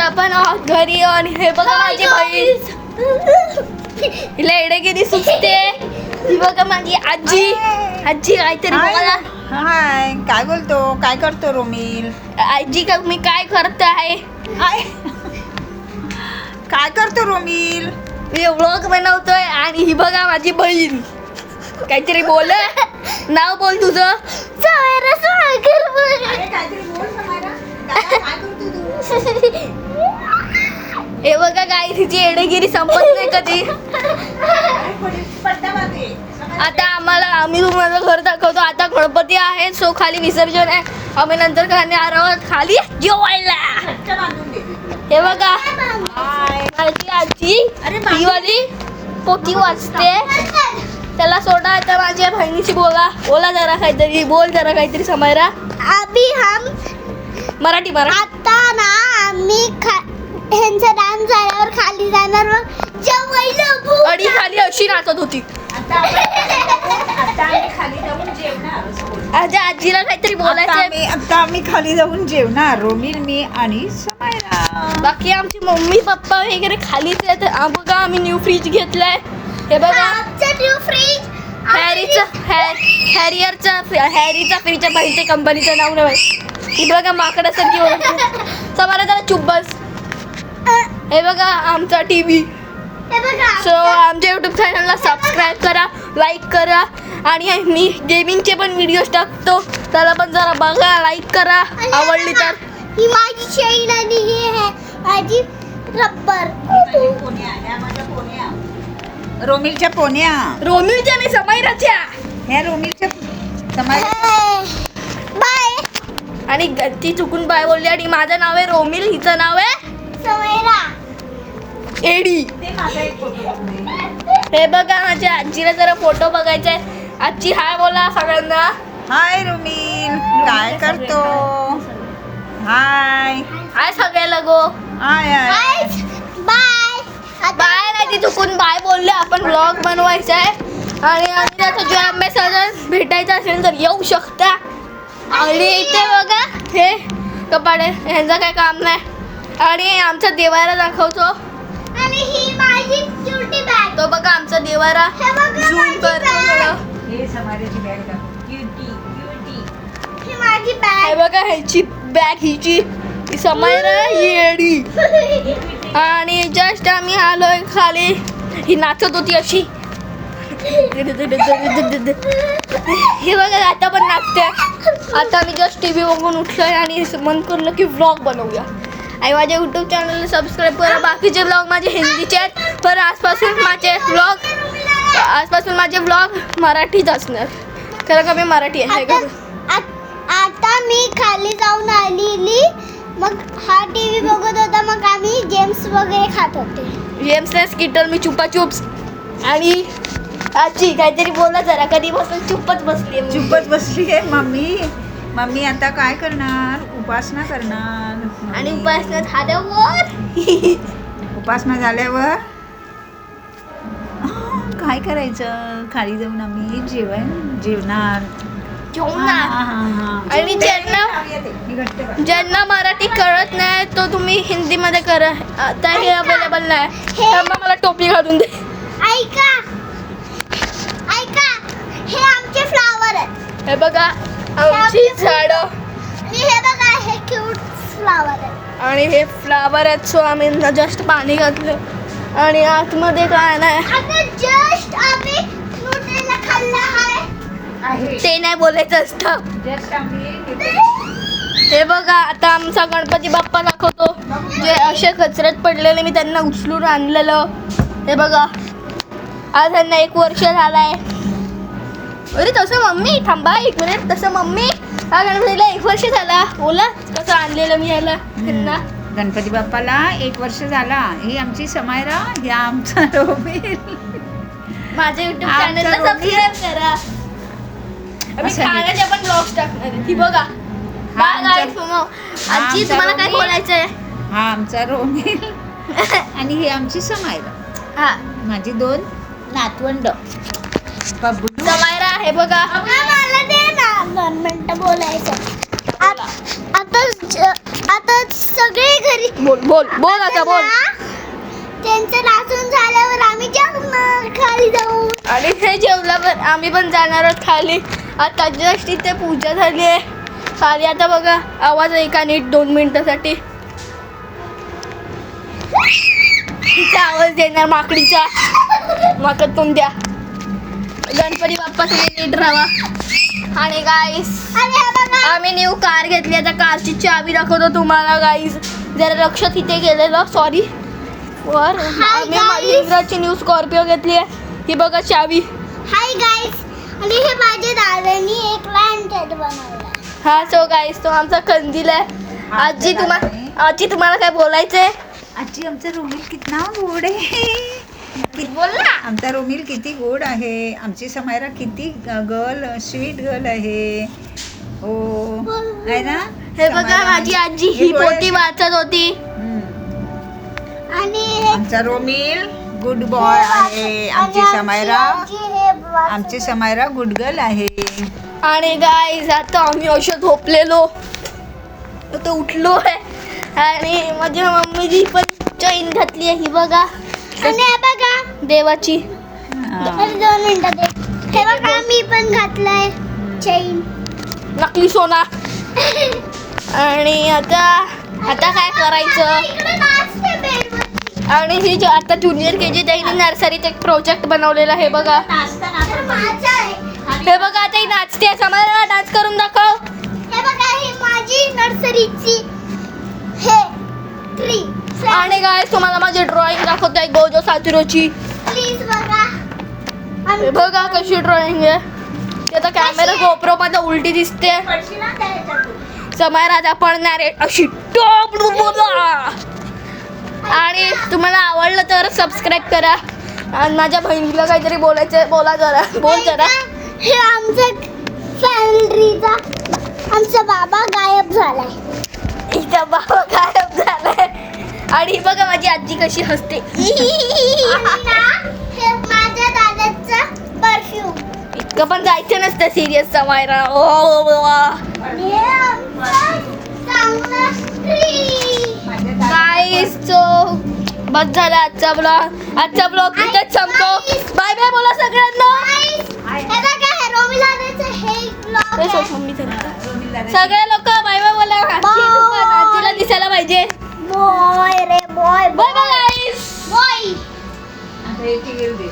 आपण आहोत घरी आणि हे बघा माझी बहीण हिला एडेगिरी सुचते. ही बघा माझी आजी. आजी काहीतरी बोला. हाय, काय बोलतो? काय करतो रोमिल? आजी का मी काय करत आहे? काय करतो रोमिल? मी व्लॉग बनवतोय आणि ही बघा माझी बहीण. काहीतरी बोल. नाव बोल तुझं. हे बघा काय तिची एडेगिरी संपत नाही कधी. आता आम्ही तुम्हाला घर दाखवतो. आता गणपती आहे सो खाली विसर्जन आहे. आम्ही नंतर खाणार आहोत खाली जेवायला. हे बघा माझी आजी ही वाली पोती वाजते. त्याला सोडा. आता माझ्या बहिणीची बोला जरा काहीतरी. बोल जरा काहीतरी समायरा. अभी हम मराठी आता ना आम्ही ह्यांचा डान्स झाल्यावर खाली जाणार मग जेवायला. अडी खाली अशी नाचत होती. आज आजीला काहीतरी बोलायचं. आता आम्ही खाली जाऊन जेवणार रोमिल, मी आणि समायरा. बाकी आमची मम्मी पप्पा वगैरे खालीच आहेत. बघा आम्ही न्यू फ्रीज घेतलाय. हे बघा न्यू फ्रीज हॅरियरचा फ्रीज आहे. माहिती कंपनीचं नाव नाही. ही बघा माकडासारखी ओळखते. समारा जरा चुप बस. हे बघा आमचा टीव्ही. सो आमच्या यूट्यूब चॅनलला सबस्क्राईब करा, लाईक करा आणि मी गेमिंगचे पण व्हिडिओज टाकतो. त्याला पण जरा बघा, लाईक करा आवडली तर. ही माझी चैन आणि ही आहे माझी रबर. रोमिलच्या पोन्या. रोमिलच्या नाही समायराच्या. ह्या रोमिलच्या समायरा. बाय. आणि ती चुकून बाय बोलली. आणि माझं नाव आहे रोमिल, हिचं नाव आहे समायरा. एडी. हे बघा माझ्या आजीला जरा फोटो बघायचा आहे. आजी हाय बोला सगळ्यांना. हाय रोमिल, काय करतो? हाय हाय सगळ्याला गो. हाय हाय. बाय. बाय नाही, ती चुकून बाय बोलले. आपण ब्लॉग बनवायचा आहे आणि त्याचा जो अभ्यास भेटायचा असेल तर येऊ शकता. आणि इथे बघा हे कपाडे, ह्यांचं काय काम नाही. आणि आमचा देवारा दाखवतो. आणि ही माझी क्यूटी बॅग. तो बघा आमचा देवारा. हे बघा झूम माझी कर bag. हे समायराची बॅग दाखव. Cutie cutie. ही माझी हे बॅग. बघा ह्याची बॅग, हिची ही समायरा, ही एडी. आणि जस्ट आम्ही आलोय खाली. ही नाचत होती अशी. हे बघा आता पण नाचते. आता मी जस्ट टीव्ही बघून उठलोय आणि मन करलं की व्लॉग बनवूया. आणि माझ्या यूट्यूब चॅनलला सबस्क्राईब करा. बाकीचे व्लॉग माझे हिंदीचे आहेत पण आजपासून माझे व्लॉग मराठीच असणार. खरं का मी मराठी आहे का? आता मी खाली जाऊन आलेली. मग हा टीव्ही बघत होता. मग आम्ही गेम्स वगैरे खात होते. जेम्सने स्किटल, मी चुपाचुप्स. आणि आजी काहीतरी बोला जरा. कधी बसून चुपच बसली. चुपच बसली आहे मम्मी आता काय करणार? उपासना करणार. आणि उपासना झाल्यावर उपासना झाल्यावर काय करायचं? खाली जाऊन आम्ही जेवणार. आणि ज्यांना मराठी कळत नाही तो तुम्ही हिंदीमध्ये करा. आता हे अवेलेबल नाही. त्यामुळे मला टोपी घालून दे. ऐका हे आमचे फ्लावर आहेत. हे बघा आमची झाडं. आणि हे बघा हे क्यूट फ्लावर आहेत. आणि हे फ्लावर आहेत. सो आम्ही जस्ट पाणी घातलं आणि आतमध्ये काय नाही. आता जस्ट आम्ही न्यूटेला खाल्ला आहे. ते नाही बोलायचं असतं. हे बघा आता आमचा गणपती बाप्पा दाखवतो. जे असे कचऱ्यात पडलेले मी त्यांना उचलून आणलेलं. हे बघा आज त्यांना 1 वर्ष झालाय. अरे तसं मम्मी थांबा 1 मिनिट. तसं मम्मी हा गणपतीला 1 वर्ष झाला. बोला कसं आणलेलं मी याला त्यांना. गणपती बाप्पाला 1 वर्ष झाला. ही आमची समायरा, ही आमचा रोमिल. माझ्या युट्यूब आमचा चॅनलला रोमिल. सबस्क्राईब करा. आम्ही असं खाण्याचे पण ब्लॉग्स टाकणार आहे. ती बघा. हा बाय आमचा- गाईस. हा आजी आमचा तुम्हाला काय रोमिल. बोलायचंय? हा आमचा रोमिल आणि ही आमची समायरा, हा माझी 2 नातवंड. बबलू समायरा हे बघा. मला दे ना 2 मिनिटं बोलायचं. आता सगळे घरी बोल बोल बोल आता बोल. त्यांचं नाचून झाल्यावर आम्ही जेवणार खाली जाऊन. आणि ते जेवल्यावर आम्ही पण जाणार आहोत खाली. आता जस्ट इथे पूजा झाली आहे खाली. आता बघा आवाज ऐका नीट 2 मिनिटासाठी. तिचा आवाज येणार माकडीचा. माकड द्या. गणपती बाप्पा सगळे नीट राहा. आणि गाईस आणि हे बघा आम्ही न्यू कार घेतली. आता कारची चावी दाखवतो तुम्हाला गाईस. जरा लक्ष तिथे गेलेलं सॉरी. वर आम्ही महिंद्राची न्यू स्कॉर्पिओ घेतली आहे. ही बघा चावी. Hi guys. आणि हे माझ्या दादानी एक लँड बनवला. हा सो गाईस तो आमचा कंदील आहे. आजी तुम्हाला काय बोलायचंय? आजी आमचा रोमिल कितना गोड आहे. बोल ना. आमचा रोमिल किती गोड आहे. आमची समायरा किती स्वीट गर्ल आहे. हो आहे ना. हे बघा समायरा. माझी आजी ही हे डोळे पोती वाचत होती. आणि हे आमचा रोमिल गुड बॉय आहे. आमची समायरा गुड गर्ल आहे. आणि गाईज आता आम्ही असे झोपलेलो तर उठलो आहे. आणि माझ्या मम्मीची पण चैन घातली आहे ही बघा आणि हे बघा देवाची. अरे 2 मिनिटं हे बघा मी पण घातलंय चेन. नकली सोना. आणि आता काय करायचं. इकडे नाचते बेडवर. आणि ही आता ज्युनियर KG त्यांनी नर्सरीत एक प्रोजेक्ट बनवलेला आहे बघा. तर माझं आहे. हे बघा आता ही नाचते. समायला डान्स करून दाखव. हे बघा ही माझी नर्सरीची हे ट्री. आणि काय तुम्हाला माझी ड्रॉइंग दाखवते गोजो सातुरोची. प्लीज बघा. हे बघा कशी ड्रॉइंग आहे. ती आता कॅमेरा गोप्रो मध्ये उलटी दिसते. समायरा आता पडणार आहे अशी टॉप. आणि तुम्हाला आवडलं तर सबस्क्राईब करा. आणि माझ्या बहिणीला काहीतरी बोलायचं बोला जरा. बोल जरा. हे आमचा सॅलरीचा आमचा बाबा गायब झालाय. हिचा बाबा गायब झालाय. आणि ही बघा माझी आजी कशी हसते. आणि ना हे माझ्या दादाचं परफ्यूम. इतकं पण जायचं नसतं सिरियस समायरा. ओ आणि हे आमचं चांगलं ट्री. गाईस सो बस झाला आजचा ब्लॉग इथेच संपतो. बाय बाय बोला सगळ्यांना. हे बघा हे रोमी दादाचं हे ब्लॉग हे सोड आहे. मम्मी जरा. रोमिल दादा सगळे लोक बाय बाय बोला. आजीला दिसायला पाहिजे. बॉय रे बॉय बाय बाय गाईस. बॉय. आता एक येऊ दे.